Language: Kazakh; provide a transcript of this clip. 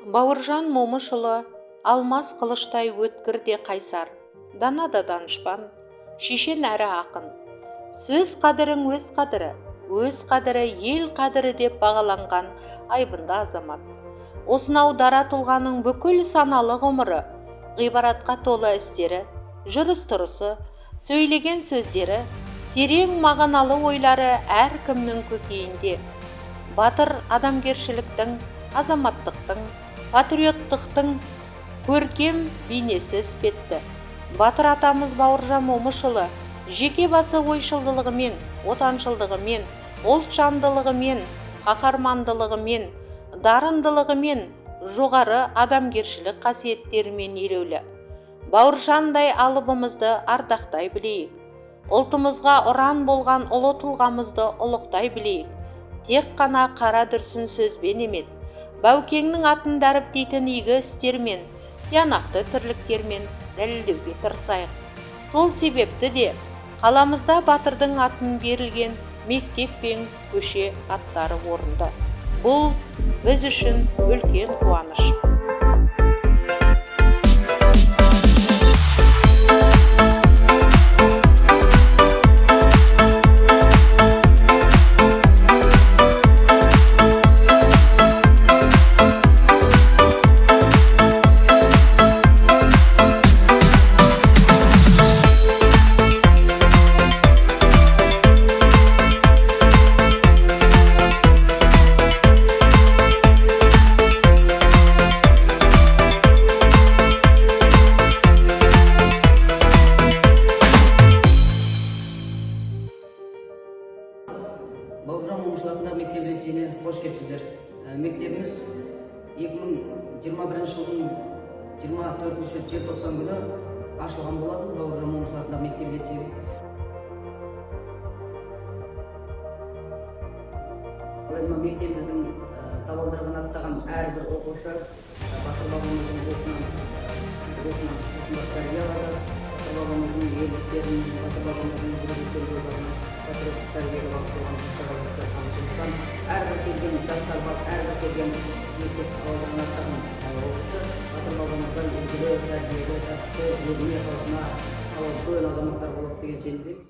Бауыржан Момышұлы алмас қылыштай өткір де қайсар, дана да данышпан, шешен әрі ақын. Сөз қадірің өз қадірі ел қадірі деп бағаланған айбынды азамат. Осынау дара тұлғаның бүкіл саналы ғұмыры, ғибаратқа толы істері, жүріс-тұрысы, сөйлеген сөздері, терең мағыналы ойлары әркімнің көкейінде. Батыр адамгершіліктің, азаматтықтың, патриоттықтың көркем бейнесі іспетті. Батыр атамыз Бауыржан Момышұлы жеке басы ойшылдылығымен, отаншылдығымен, ұлтжандылығымен, қаһармандылығымен, дарындылығымен, жоғары адамгершілік қасиеттерімен елеулі. Бауыржандай алыбымызды ардақтай білейік. Ұлтымызға ұран болған ұлы тұлғамызды ұлықтай білейік. Тек қана қара дүрсін сөзбен емес, Баукеңнің атын дәріптейтін игі істермен, тиянақты тірліктермен дәлелдеуге тырысайық. Сол себепті де қаламызда батырдың атын берілген мектеп пен көше аттары орынды. Бұл біз үшін үлкен қуаныш. Бауыржан Момышұлы атындағы мектеп-лицейіне қош келіпсіздер. Мектебіміз 2021 жылдың 24 желтоқсан күні ашылған болатын. Бауыржан Момышұлы атындағы мектеп-лицей. Мектебіміздің табалдырығын аттаған әрбір оқушы батыр бабамыздың рухынан тәрбие алады. Батыр бабамыздың ерліктерін, батыр бабамыздың патриоттық тәрбиеге бағытталған шараларды қамтыған әрбір келген жас сарбаз, әрбір келген мектеп табалдырығын аттаған оқушы батыр бабамыздан үлгілі, тәрбиелі, тәртіпті, еліне, халқына үлкен азаматтар болады деген сенімдеміз.